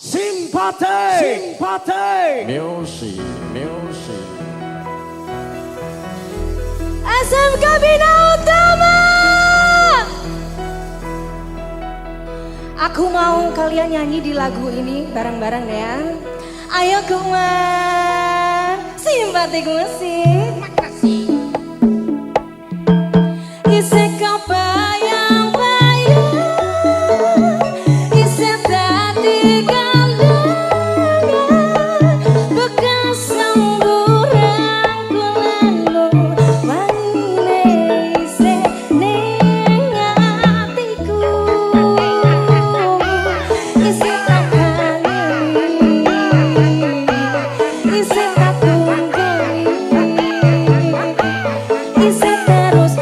Simpati, simpati. Music, music. SMK Bina Utama. Aku mau kalian nyanyi di lagu ini bareng-bareng ya. Ayo Kumar, simpati musik. Makasih. Isek kau bayang-bayang, isek tadi kandungan, bekas semburan kulanu, wanine isek ning atiku, isek tak kangen, isek tak tunggui, isek terus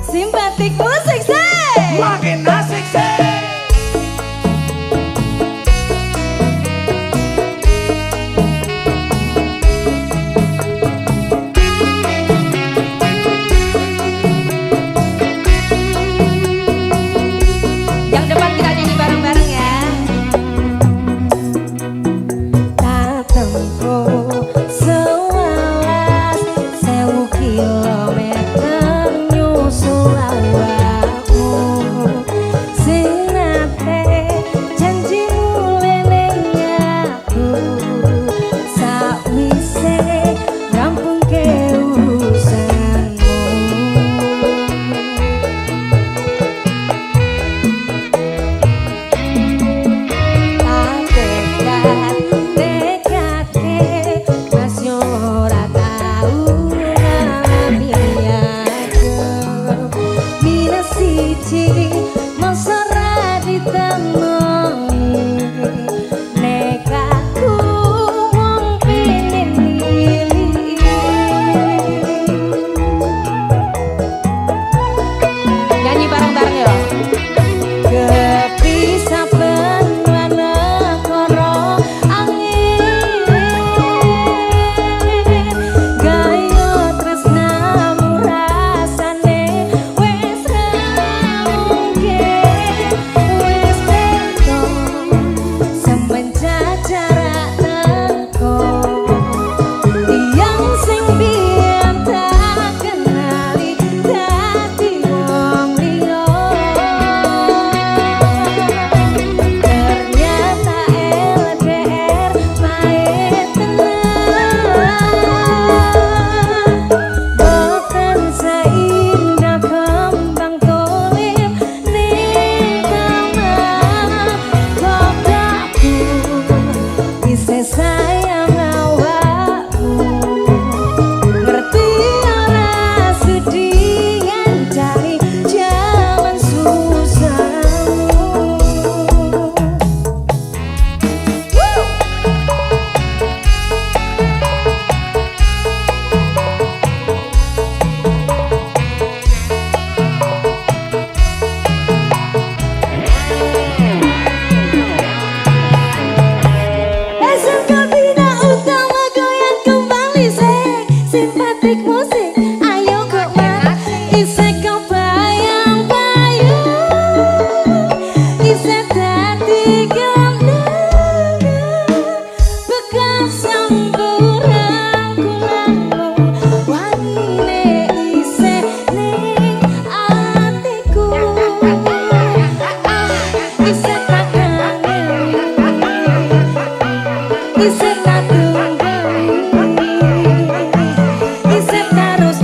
simpatik musik sih. Makin asik sih. Yang depan kita nyanyi bareng-bareng ya. Tak tempuh sewelas 1000 kilometer nyusul awakmu, sing nate janjimu leneng aku, sakwise rampungke urusanmu. Nyanyi bareng-bareng ya. Kepisah benua negara angin, gaya tresnamu rasane wis mungkin, wis teko semenjak jarak teko, yang sing biyen tak kenali dadi wong liya. Ternyata LDR pahit tenan, boten seindah kembang tulip ning taman kotaku, isih sayang awakmu, ngerti ora sudi ngancani jaman susahmu. SMK Bina Utama goyang kembali sih, simpatik musik. Ayo Kumar, isek kau bayang-bayang, isek tadi kandungan, bekas semburan kulanu, wanine isek ning atiku, isek tak kangen, isek tak tunggui, isek terus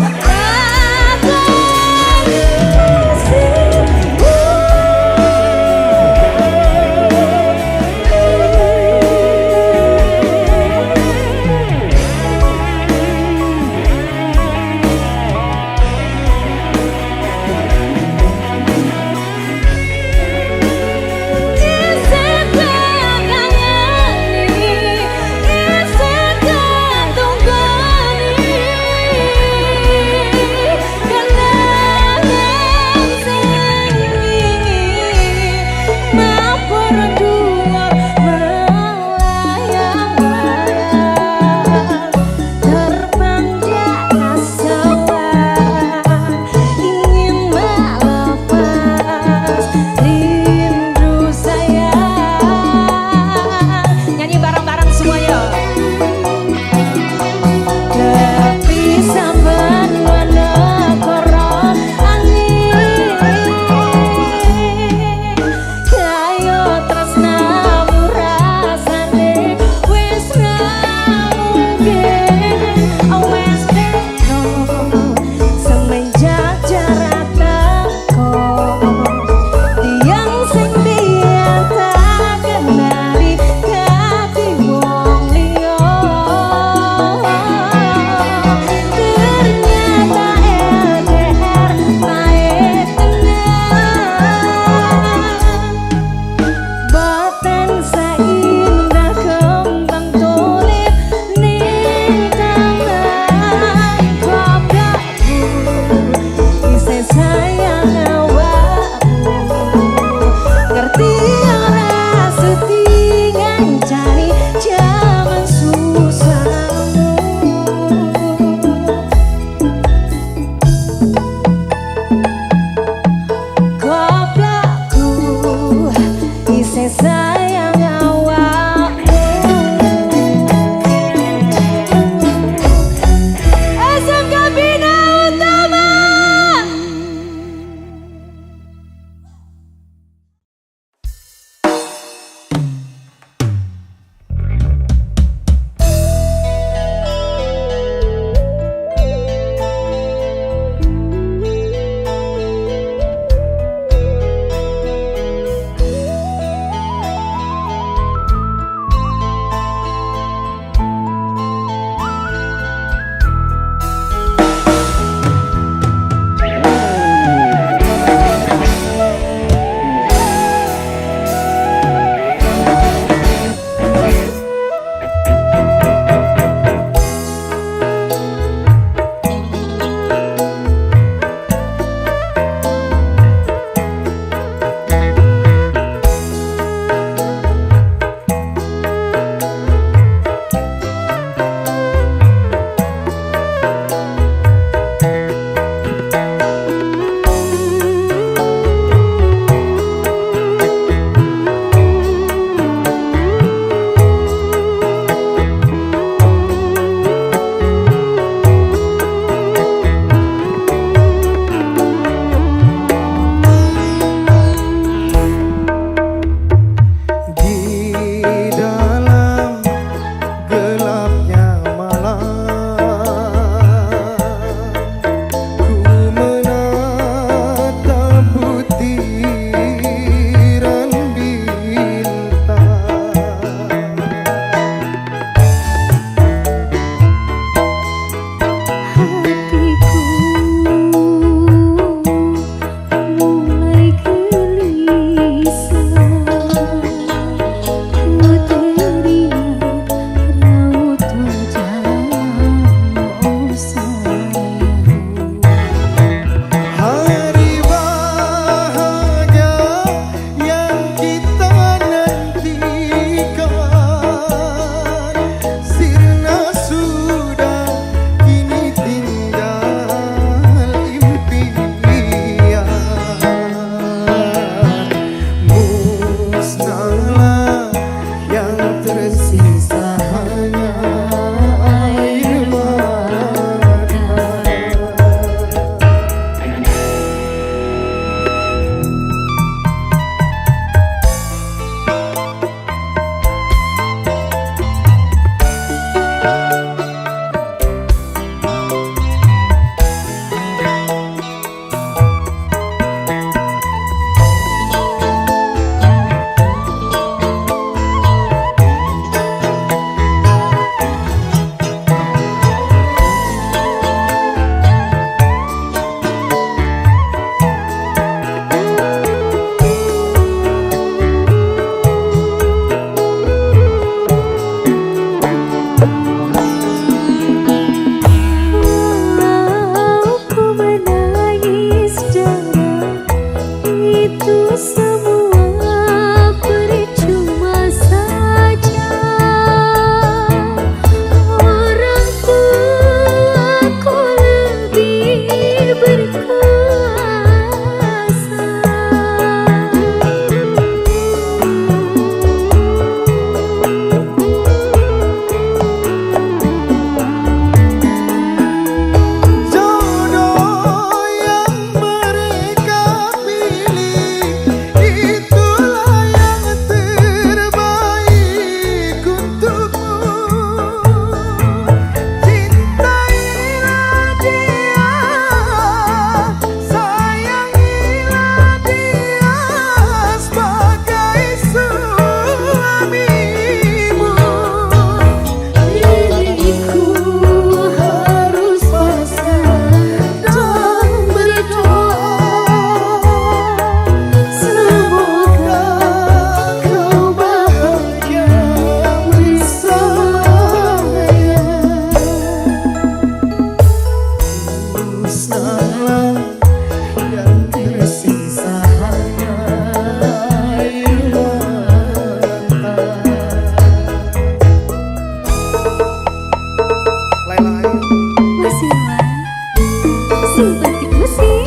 Simpatik musik.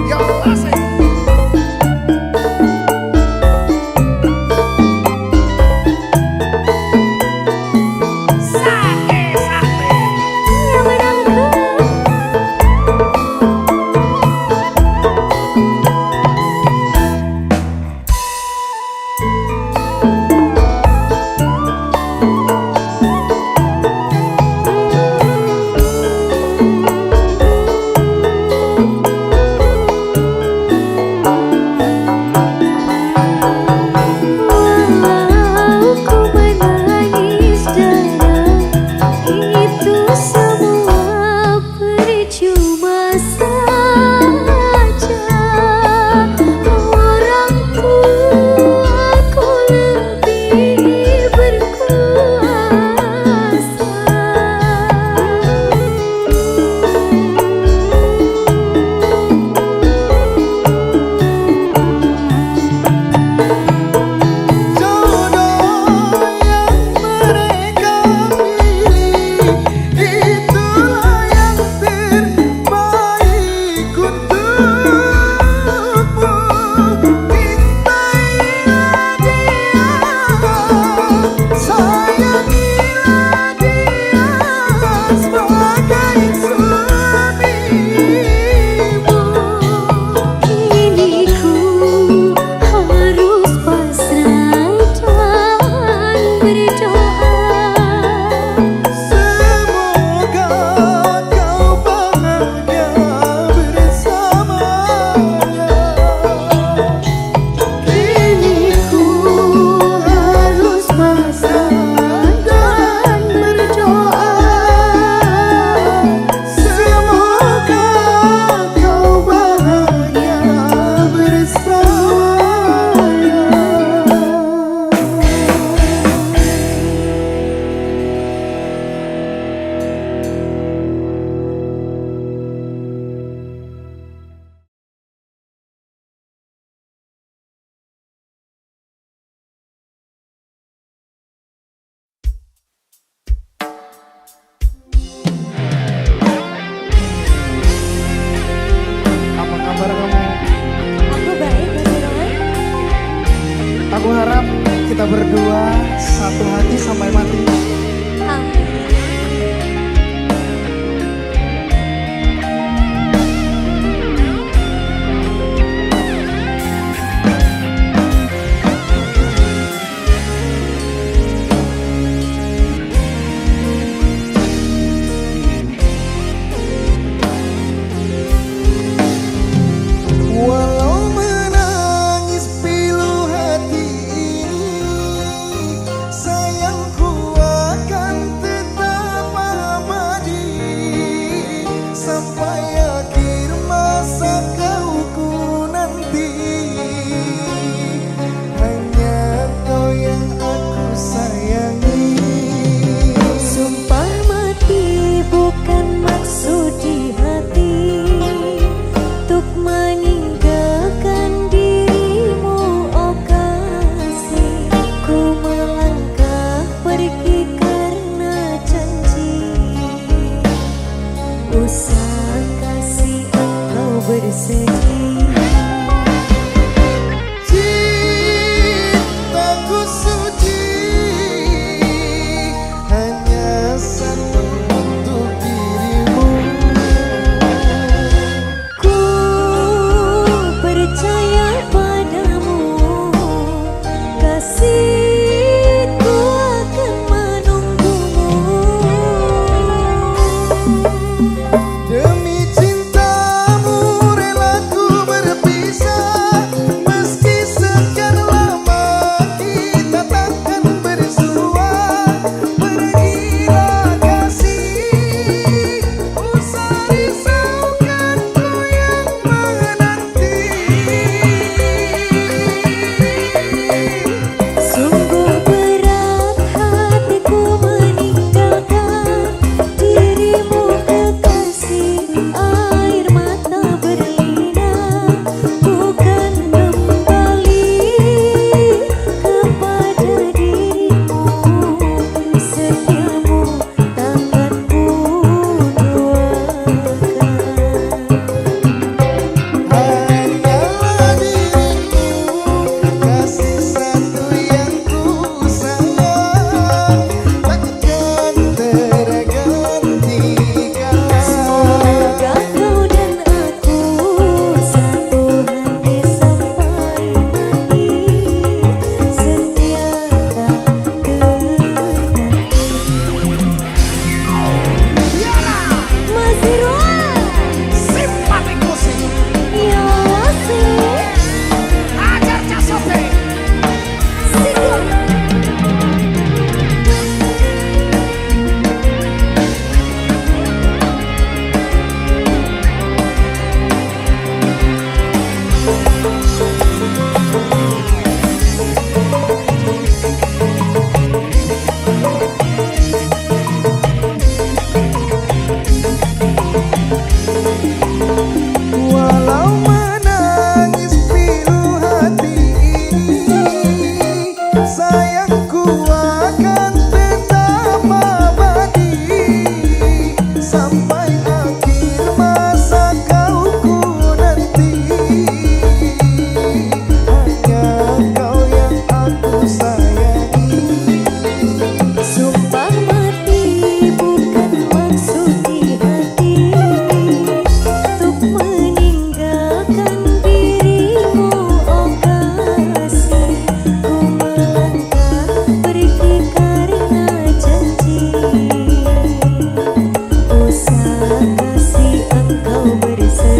Yo asik. Apa kabar kamu? Aku baik, Mas Roy. Aku harap kita berdua satu hati sampai mati. Amin. Walau menangis pilu hati ini, sayangku akan tetap abadi sampai akhir masa kau ku nanti. Hanya kau yang aku sayangi. Sumpah mati bukan maksud di hati untuk meninggalkan dirimu, oh kasih. Ku melangkah pergi karena janji, usah kasih engkau bersedih. Cintaku suci hanya satu untuk dirimu. Ku percaya padamu, kasihku akan menunggumu. Demi cintamu rela ku berpisah, meski sekian lama kita takkan bersua. Pergilah kasih, usah risaukanku yang menanti. Sungguh berat hatiku meninggalkan dirimu, kekasih. Air mata berlinang, bukan kembali kepada dirimu. Setiamu takkan ku duakan.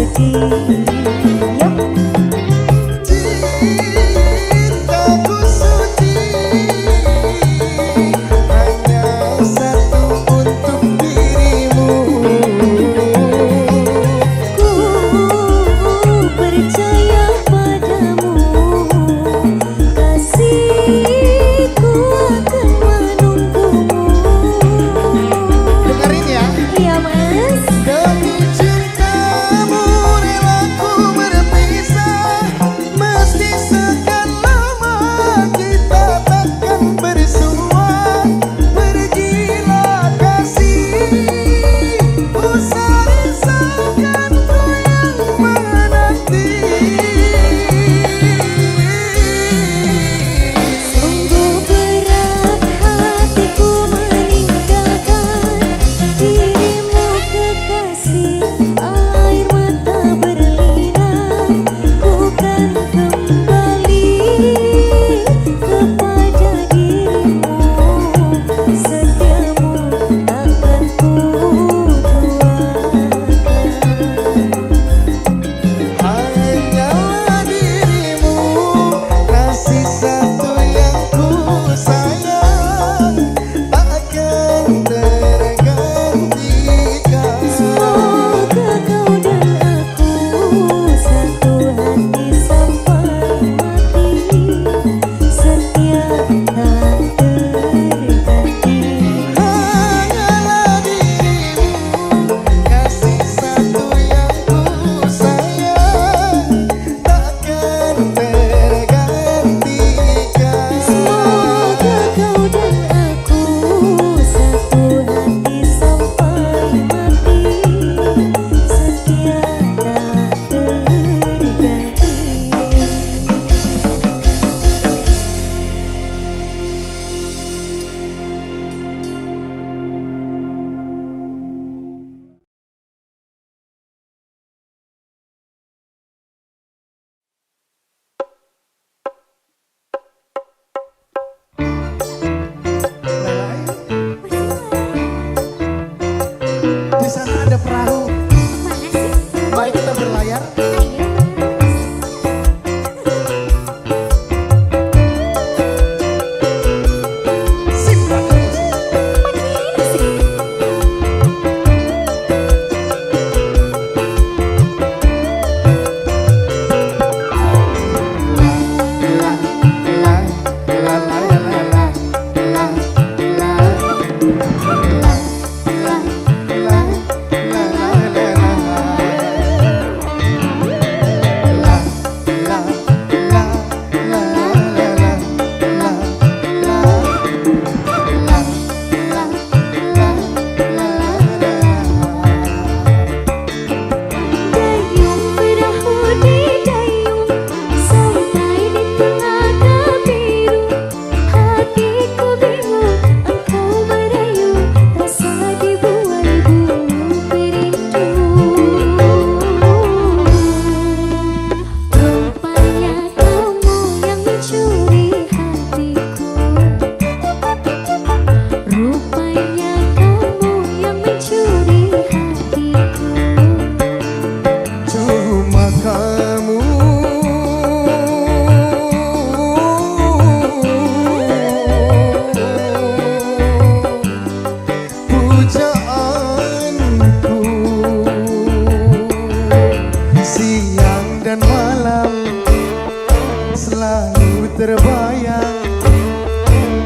sedih. Cintaku suci hanya satu untuk dirimu. Ku percaya padamu, kasihku akan menunggumu. Dengerin ya. Iya mas. Demi cintamu rela ku berpisah, meski sekian lama kita takkan bersua. Pergilah kasih, usah risaukan ku yang menanti. Sungguh berat hatiku meninggalkan dirimu kekasih. Air mata berlinang, ku kan kembali kepada dirimu. Setiamu takkan ku duakan. Hanyalah dirimu, kasih satu yang ku sayang, takkan tergantikan. Semoga kau dan aku satu hati sampai mati, setia tak terganti. Hanyalah dirimu, kasih satu yang ku sayang, takkan tergantikan. Semoga kau dan aku satu hati sampai mati, setia tak terganti. Di sana ada perahu. Mana sih? Mari kita berlayar. Simpan terus. Dayung perahu di dayung, sampai di telaga biru. Hatiku bingung, engkau merayu, rasa dibuai bulu perindu. Rupanya kamu yang mencuri hatiku. Rupanya kamu yang mencuri hatiku. Cuma kamu pujaanku, siang dan malam selalu terbayang.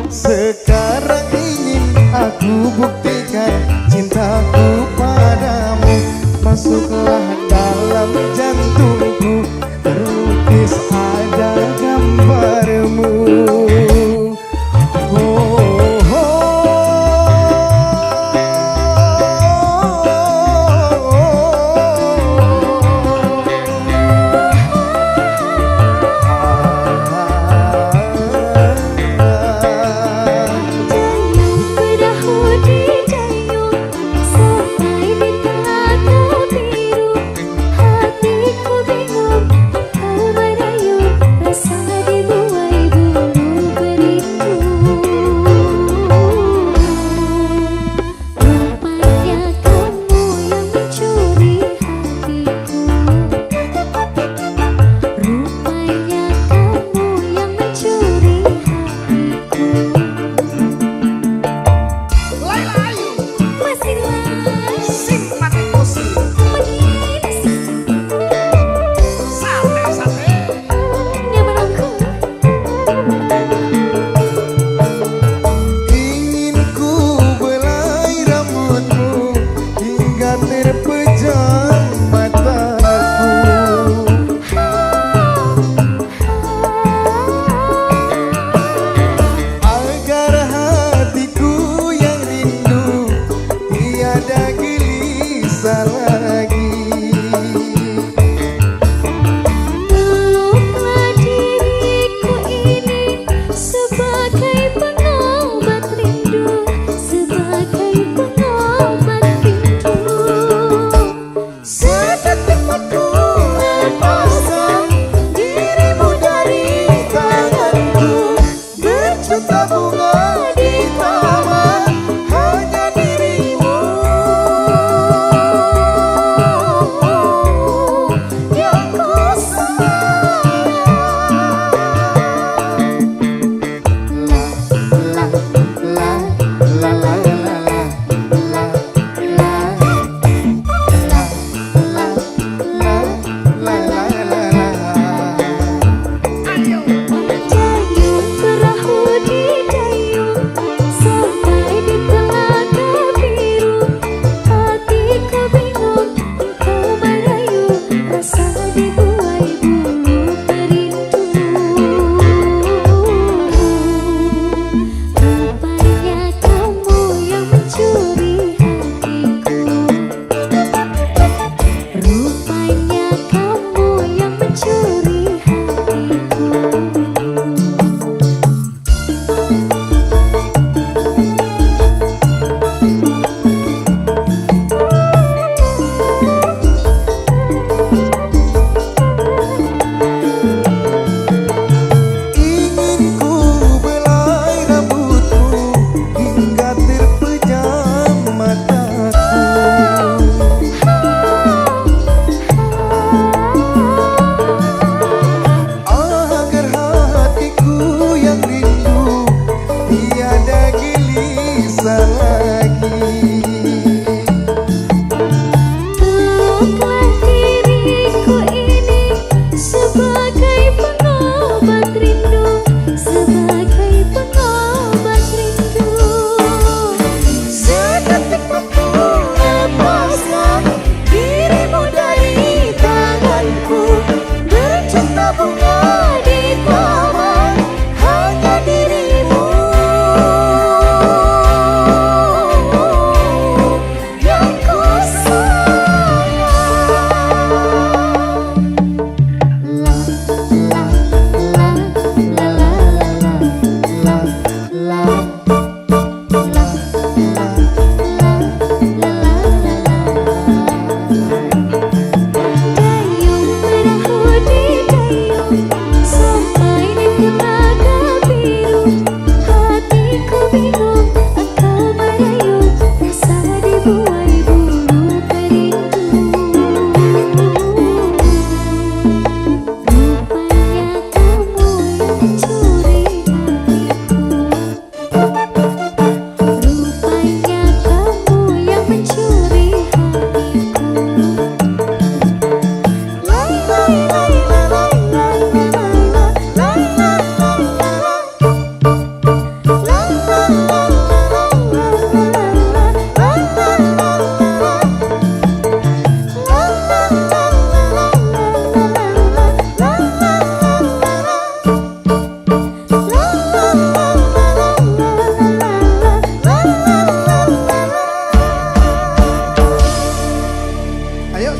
Sekarang ingin aku buktikan cintaku padamu. Masuklah dalam jantungku, terlukis ada gambarmu. Oh, oh, oh.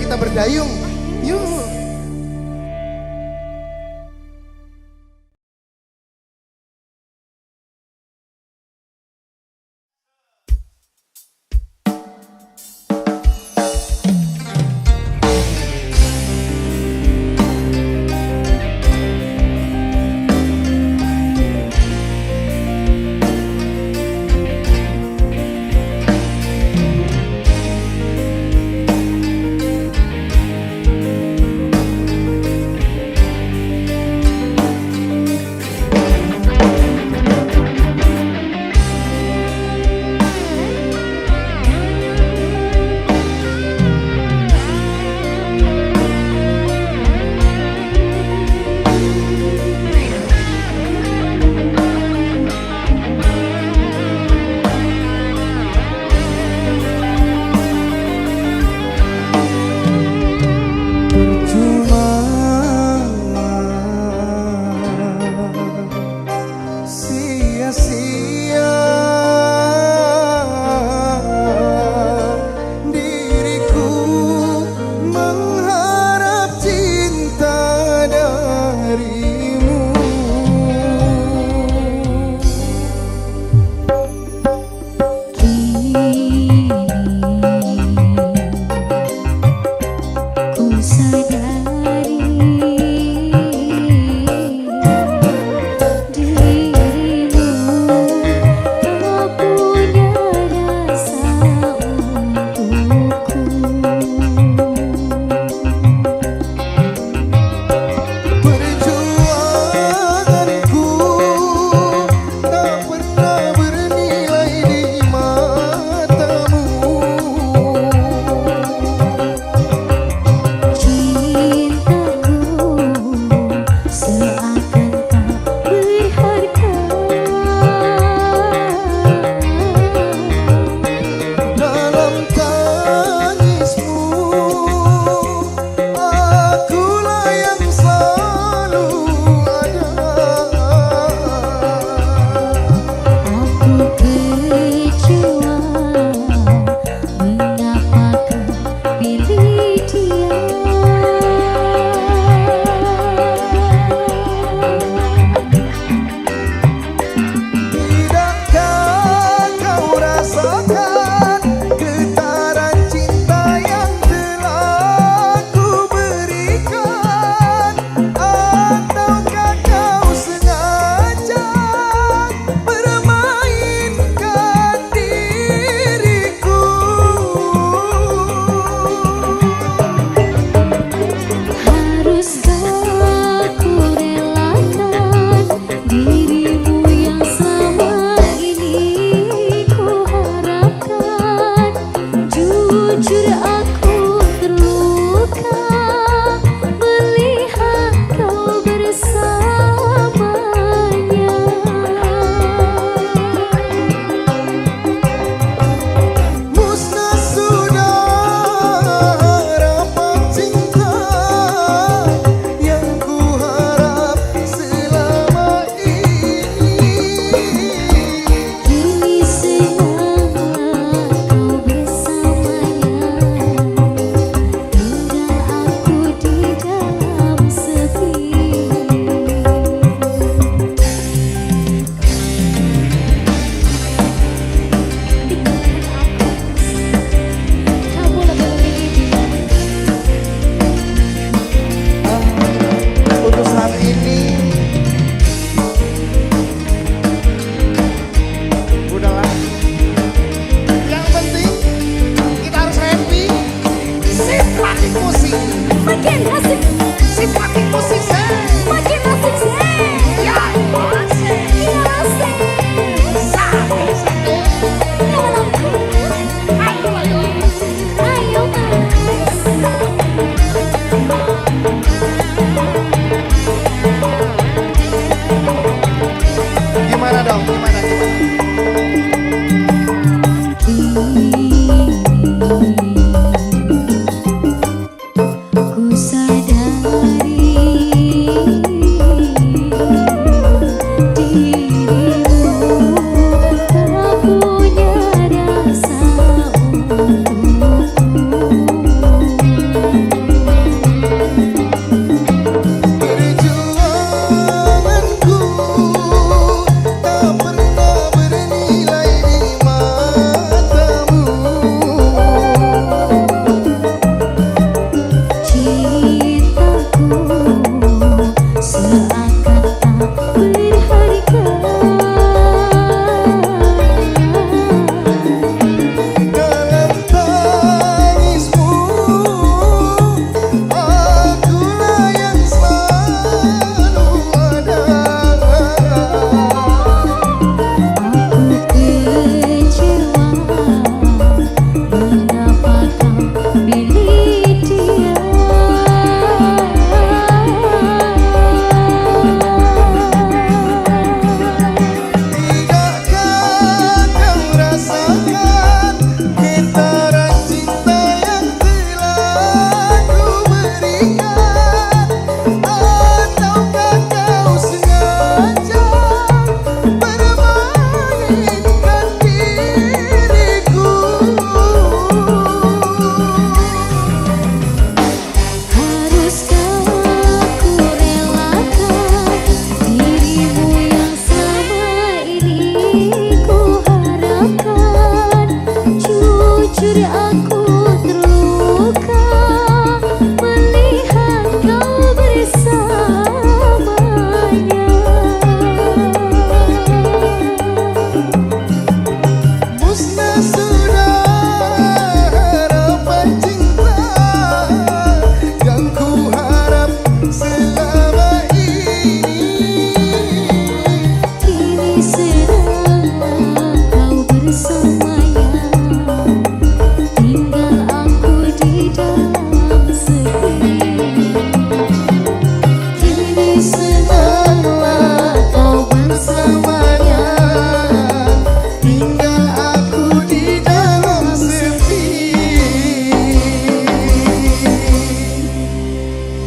kita berdayung. Yuk.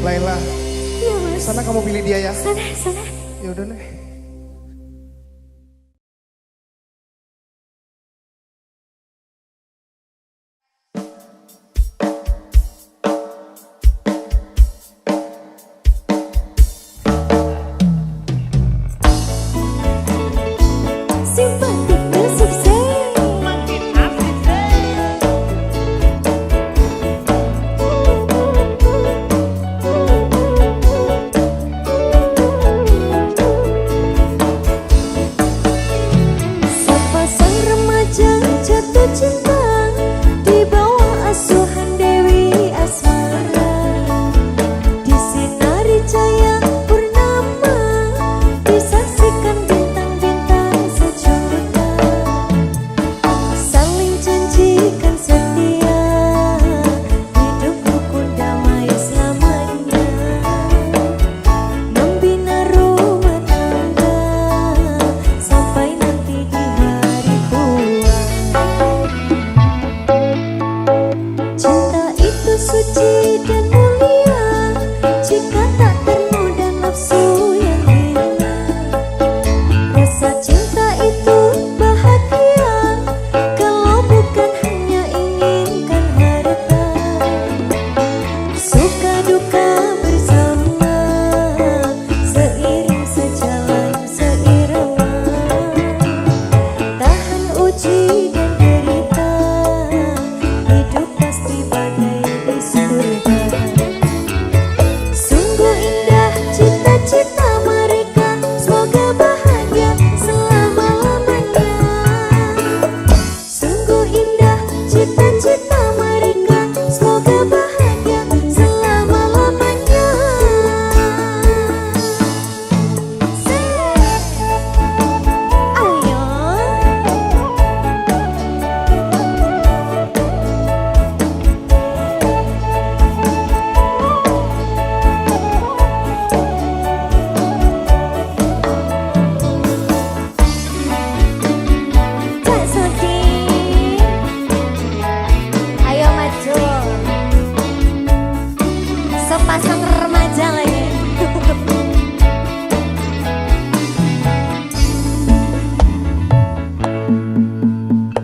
Laila, Iya mas. sana kamu pilih dia ya. Sana, sana. Ya udah deh. Simpatik sukses. Makin asik deh. Sepasang remaja jatuh cinta di bawah asuhan Dewi Asmara. Disinari cahaya purnama, disaksikan bintang-bintang sejuta. Saling janjikan setia, hidup rukun damai selamanya. Membina rumah tangga sampai nanti di hari tua. Cinta itu suci dan mulia jika tak ternoda nafsu yang hina. Rasa cinta itu bahagia kalau bukan hanya inginkan harta. Suka duka bersama, seiring sejalan seirama. Tahan uji dan derita, hidup pasti bagai di surga. Sungguh indah cita-cita mereka, semoga bahagia selama-lamanya. Sungguh indah cita-cita mereka, semoga bahagia selama-lamanya. Ayo. Cak Sudi, ayo maju. Sepasang remaja lagi.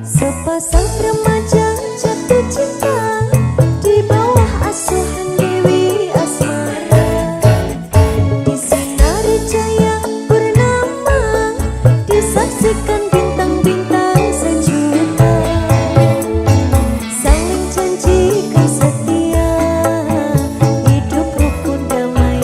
Sepasang remaja jatuh cinta di bawah asuhan Dewi Asmara. Disinari cahaya purnama, disaksikan bintang-bintang sejuta. Saling janjikan setia, hidup rukun damai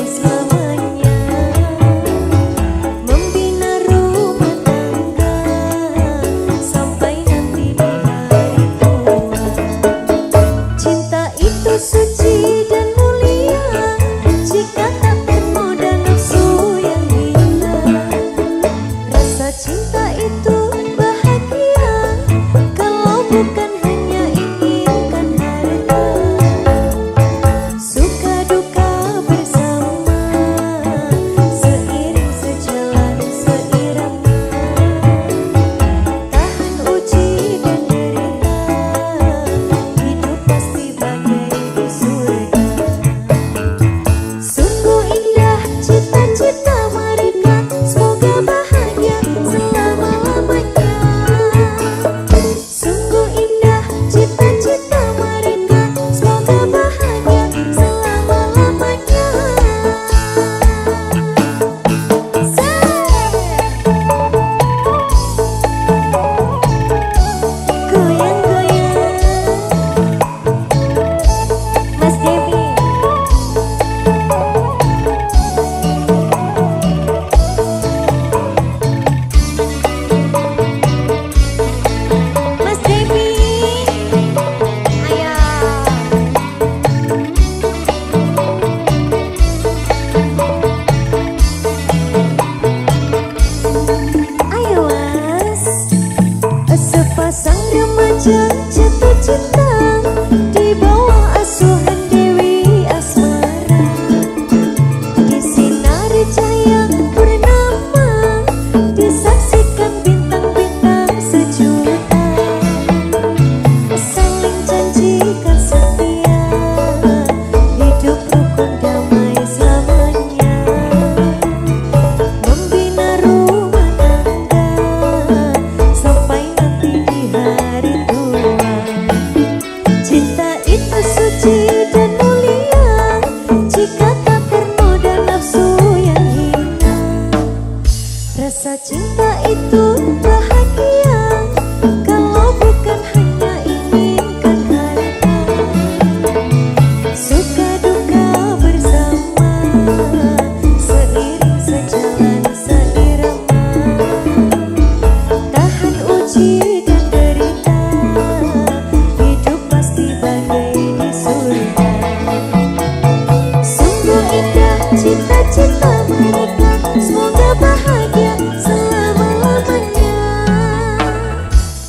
cita-cita mereka semoga bahagia selama-lamanya.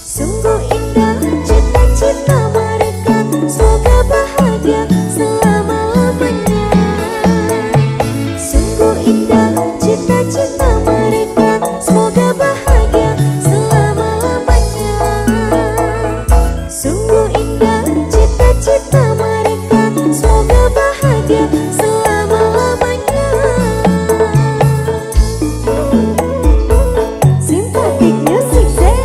Sungguh indah cita-cita mereka semoga bahagia selama-lamanya. Sungguh indah cita-cita mereka semoga bahagia selama-lamanya. Sungguh indah cita-cita mereka semoga bahagia selama-lamanya. Simpatik Music Day.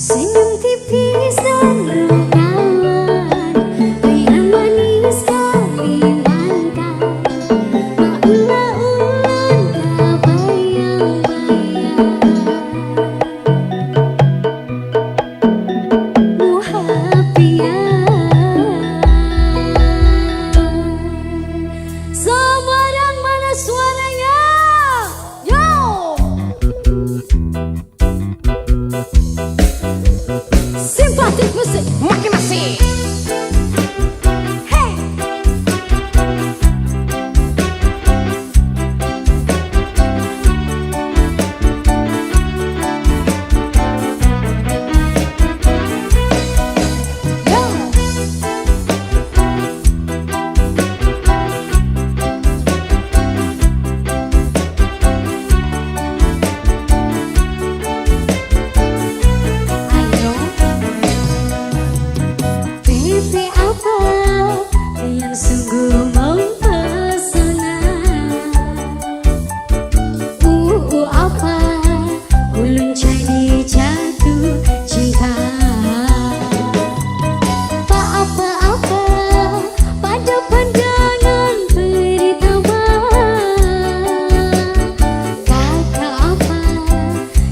Senyum tipis dan berkawan, pria manis Kalimantan, maulah-ulang tak bayang-bayang. Semarang mana suaranya? Yo! Simpatik musik makin asik. Hey! Ayo, pipi apa yang sungguh mempesona? Apa ulun jadi jatuh cinta? Tak apa-apa pada pandangan pertama. Kakak apa,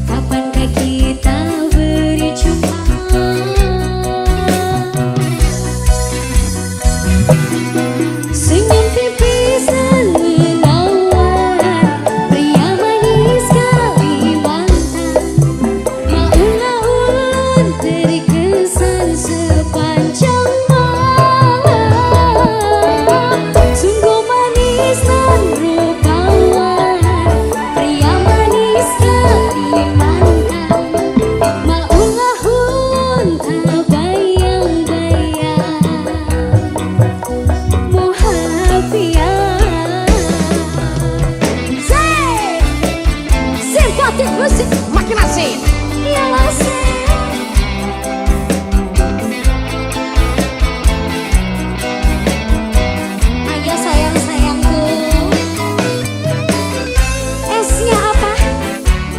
kapankah kita berjumpa? Senyum tipis dan menawan, pria manis Kalimantan, maulah ulun terkesan sepanjang malam. Sungguh manis dan rupawan, pria manis Kalimantan, maulah ulun tak bayang-bayang. Simpatik musik makin asik. Ya asik. Ayo sayang-sayangku. Esnya apa?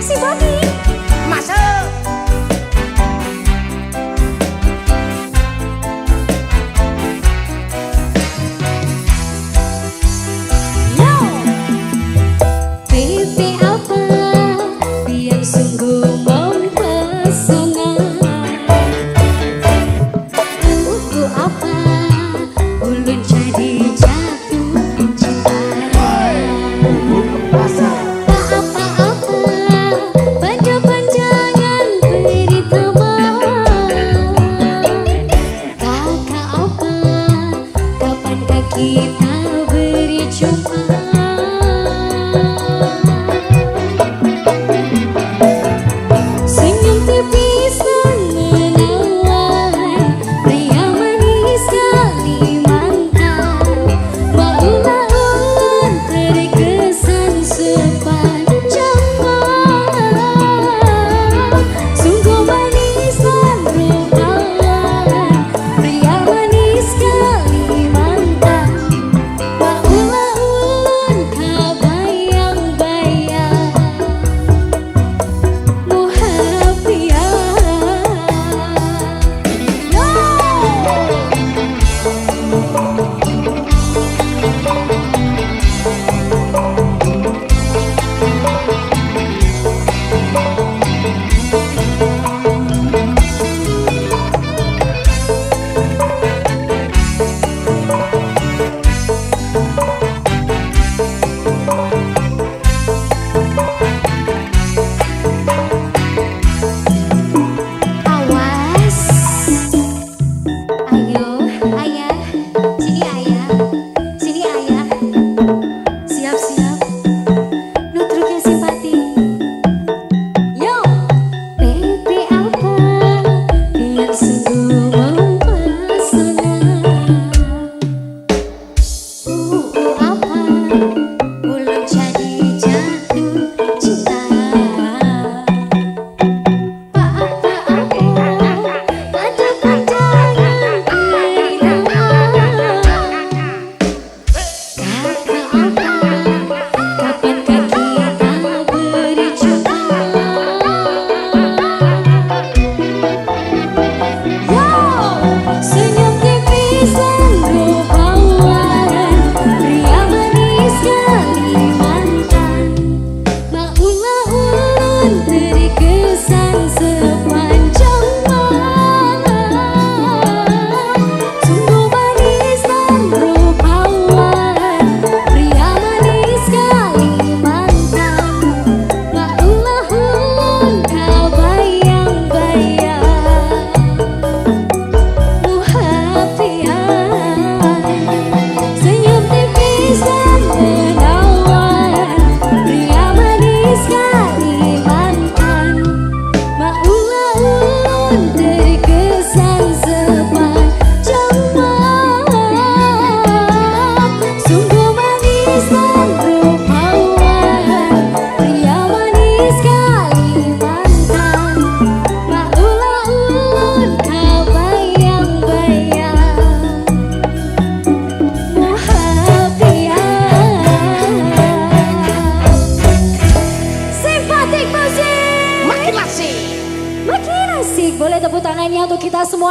Si Bobby. Masuk. Yo. Pipi apa yang sungguh mempesona? Apa ulun jadi jatuh cinta? Tak apa-apa pada panjangan pertama. Kakak apa, kapankah kita berjumpa? Senyum tipis dan menawan, pria manis Kalimantan, maulah ulun terkesan sepanjang malam. Sungguh manis dan rupawan, pria manis Kalimantan, maulah ulun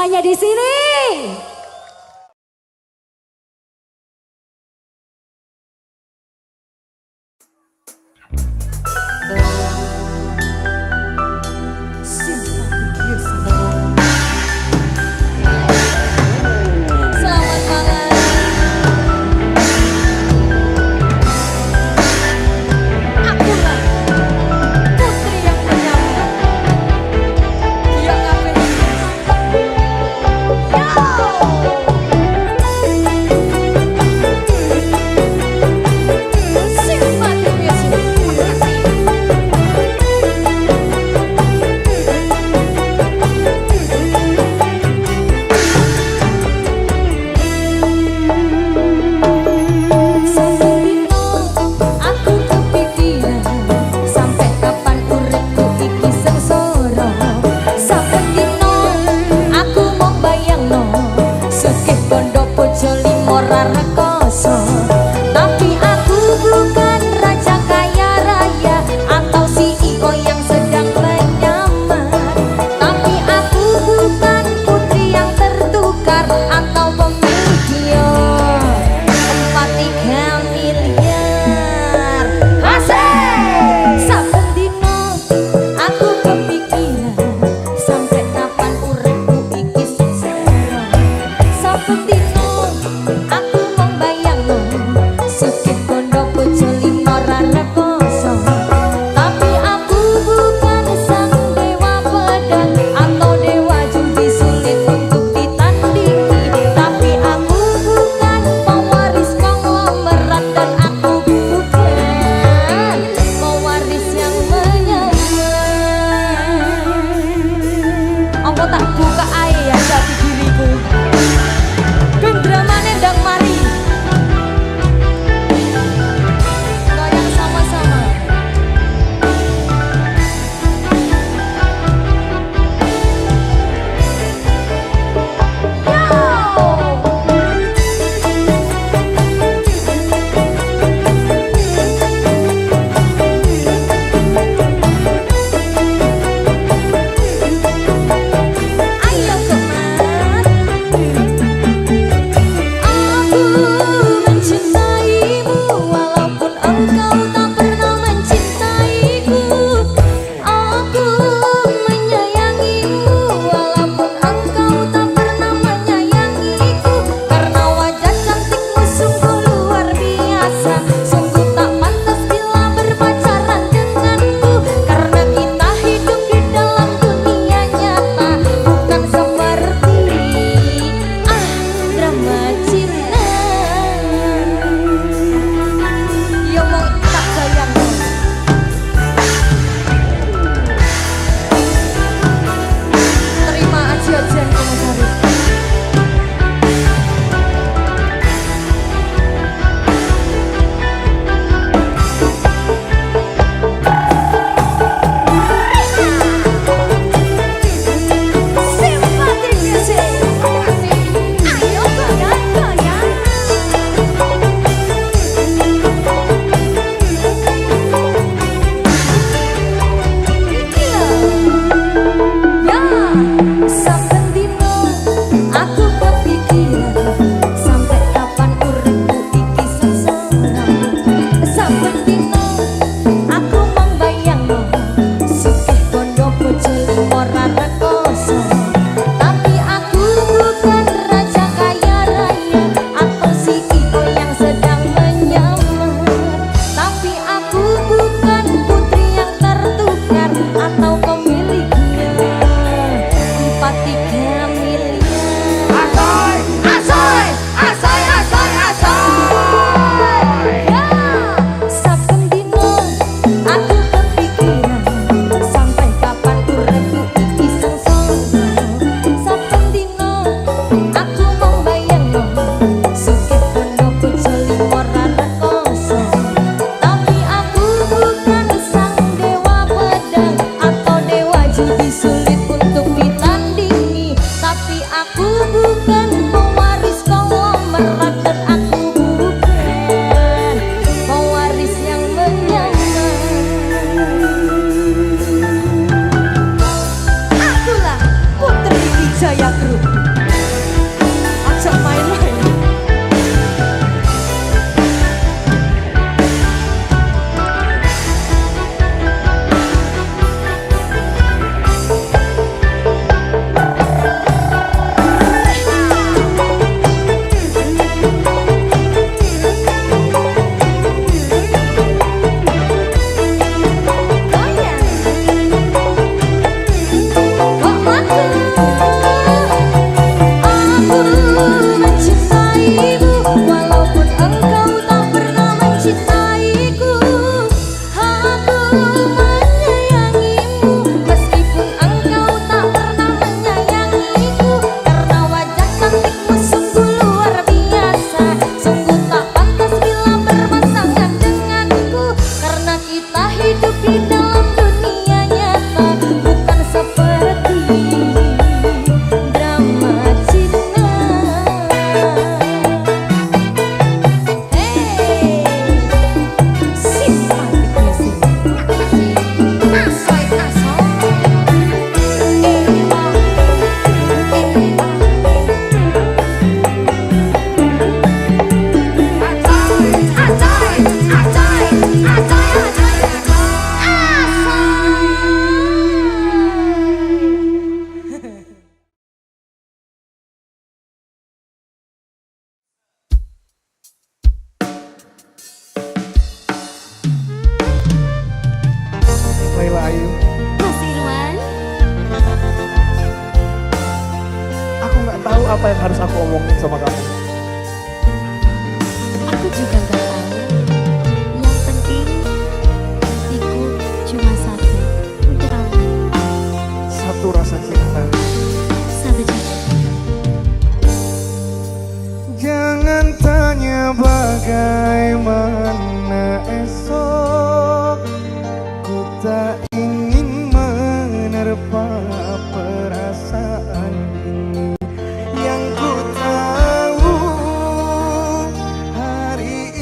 semuanya di sini. Selamat malam. Akulah putri yang menyamar. Dia ngapain? Jaya Group. tahu apa yang harus aku omongin sama kamu. Aku juga gak tahu. Yang penting hatiku cuma satu untuk kamu. Satu rasa cinta. Satu cinta. Jangan tanya bagaimana esok, ku tak ingin menerpa perasaan ini. Yang ku tahu hari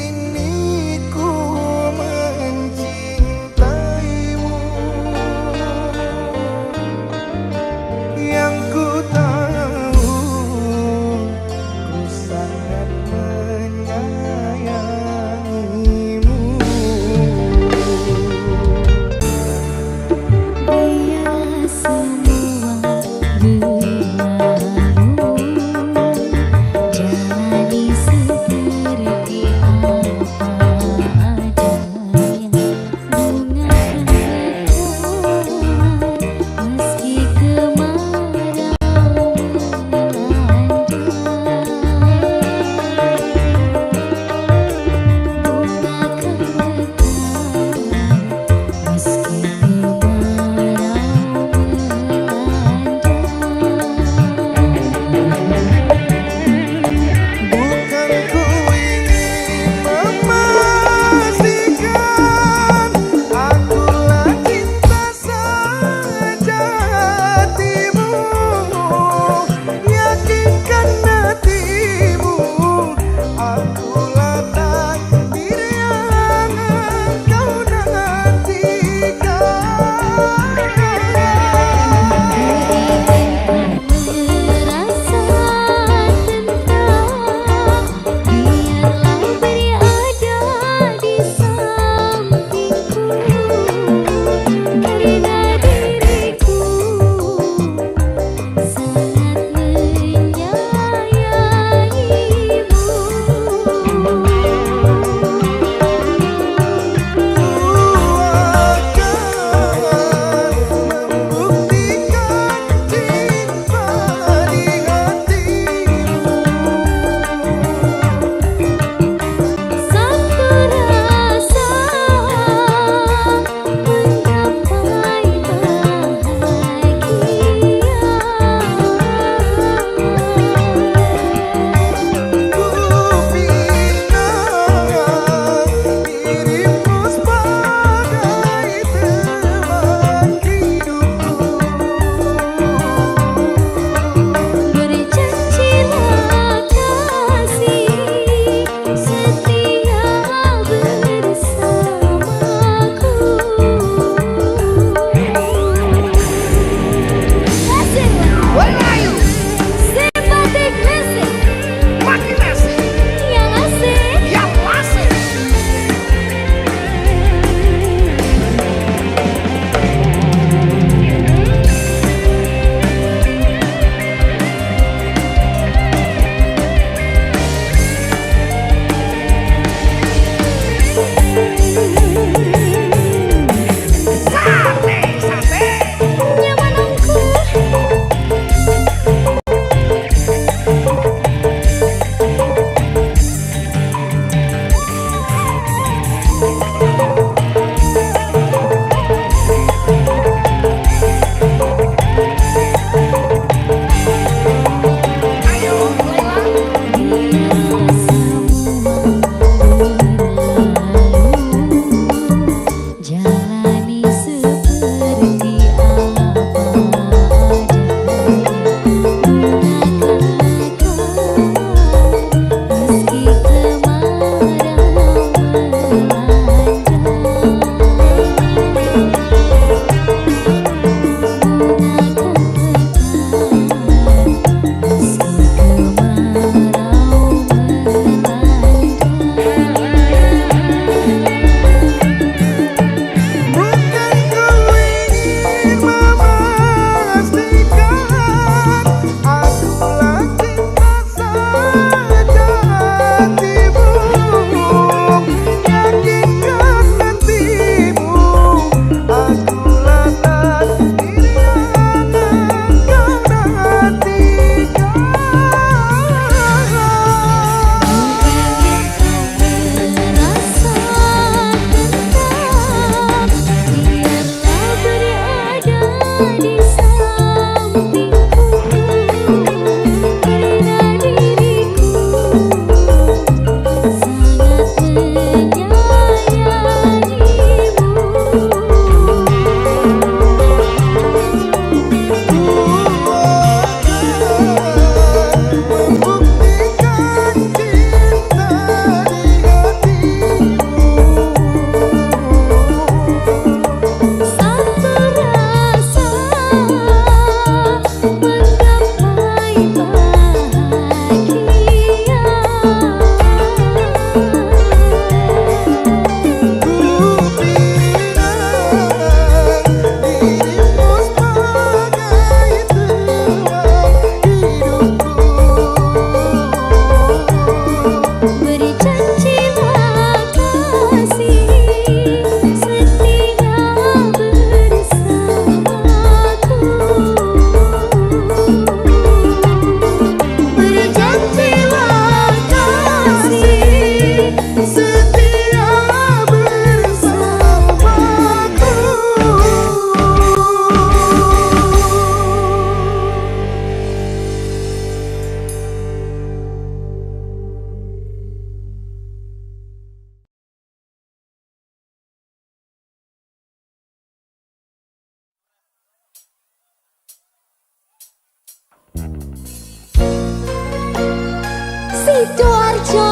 Sidoarjo.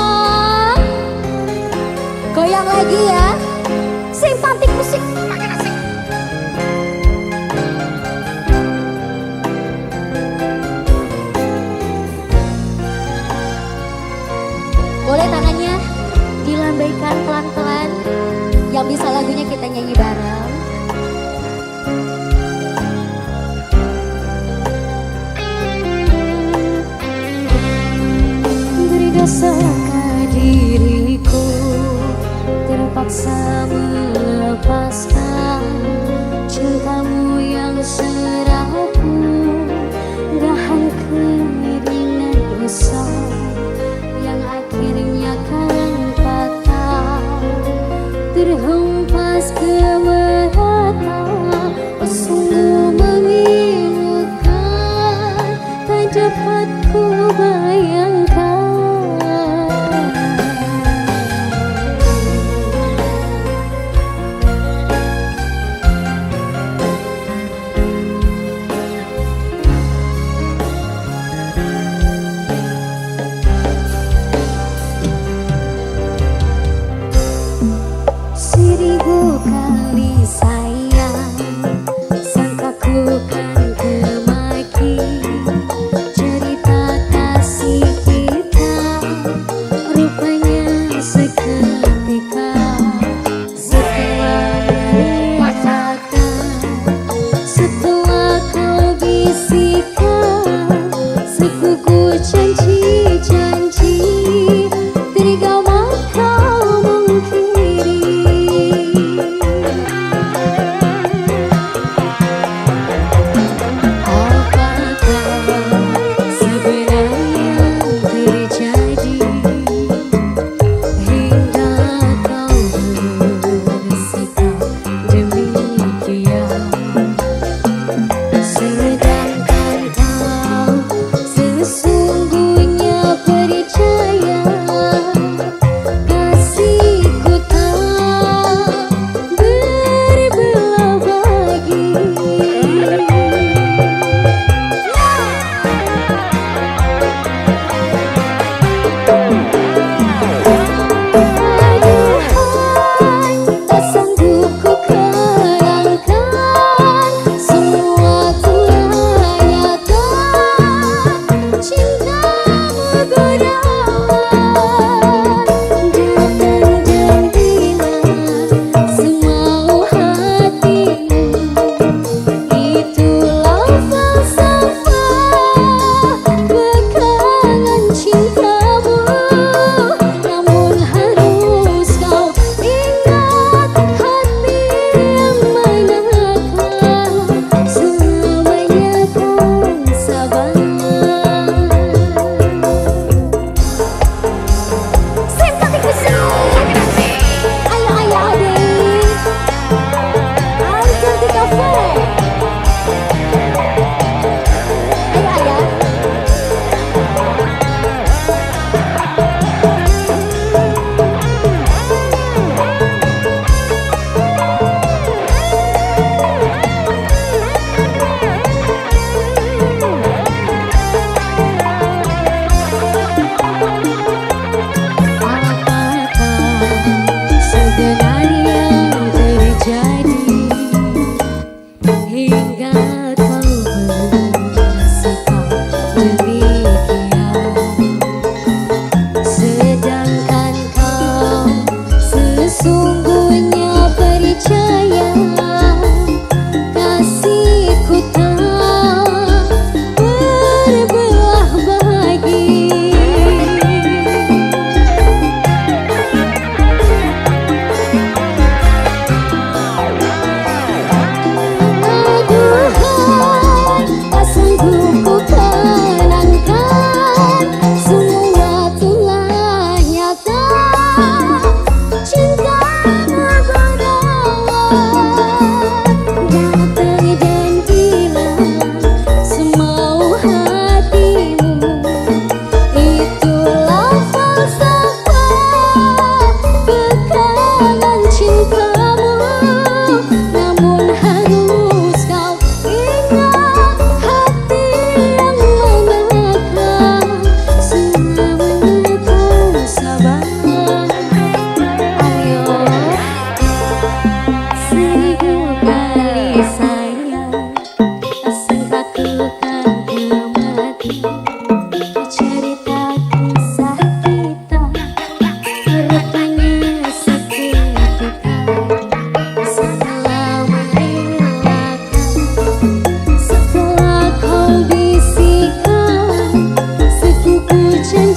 Goyang lagi ya. Simpatik musik makin asik. Boleh tangannya dilambaikan pelan-pelan. Yang bisa lagunya kita nyanyi bareng. Berdasarkan diriku terpaksa melepaskan cintamu yang serapu, dahan keringat besar yang akhirnya kan patah, terhempas ke mata. Sungguh memilukan, tak dapat ku bayangkan.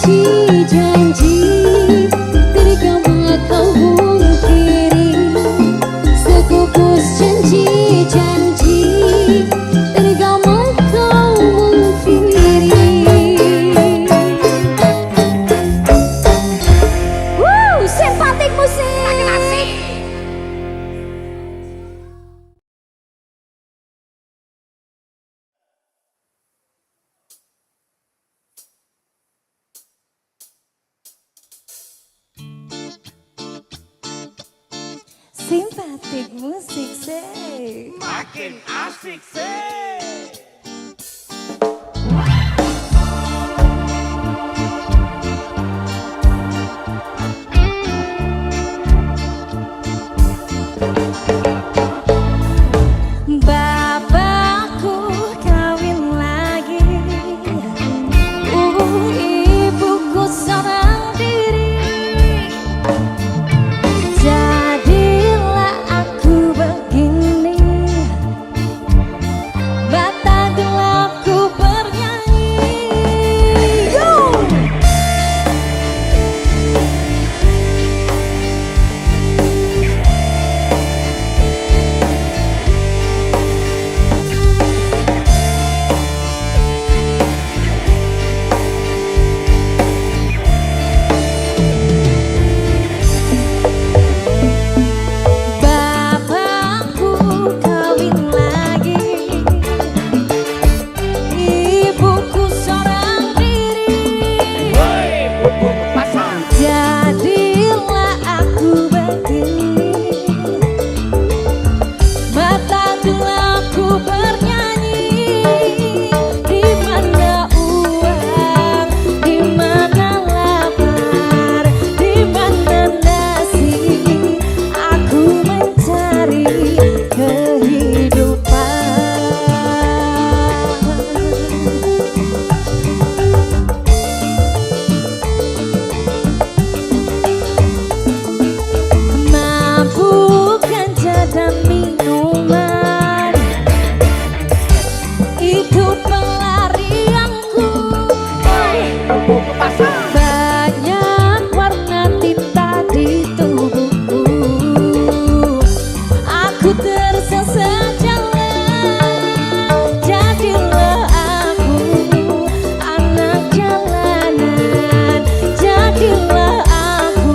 janji-janji tergama kau mungkiri, sekukus janji-janji tergama kau mungkiri. Simpatik musik. Simpatik musik sih. Makin asik sih. Bapakku kawin lagi, ibuku seorang diri. Jadilah aku begini, mata gelapku bernyanyi. Bapakku kawin lagi, ibuku seorang diri. Woi, bubuk pasang. Jadilah aku begini, mata gelapku bernyanyi. Di mana uang, di mana lapar, di mana nasi, aku mencari kehidupan. Mampukan jajan minuman, itu pelarianku. Bubuk pasang. Banyak warna tinta di tubuhku, aku tersesat jalan. Jadilah aku anak jalanan, jadilah aku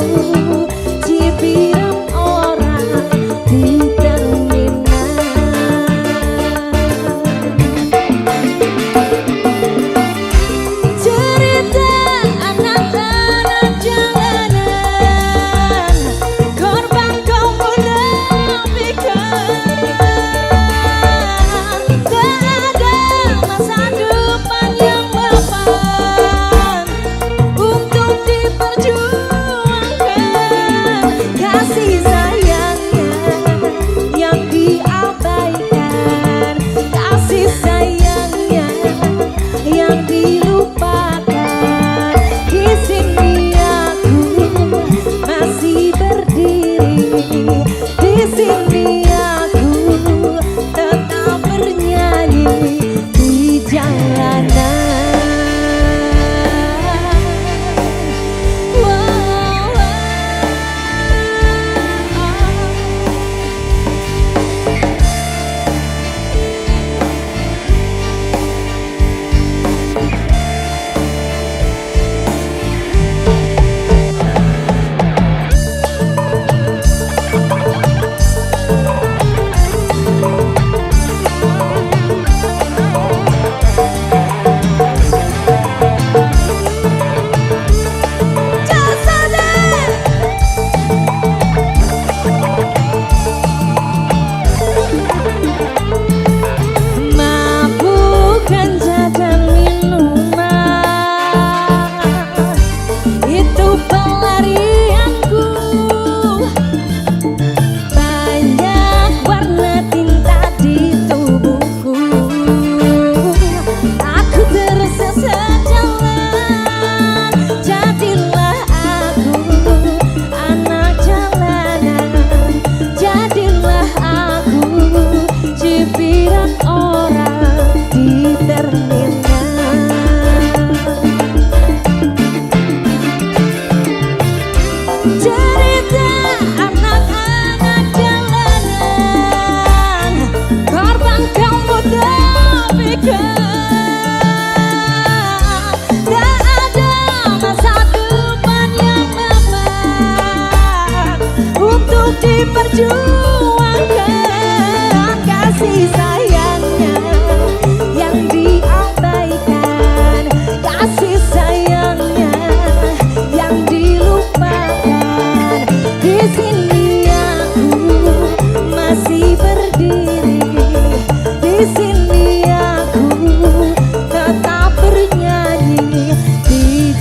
cibiran orang di terminal. Cerita anak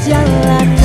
jalanan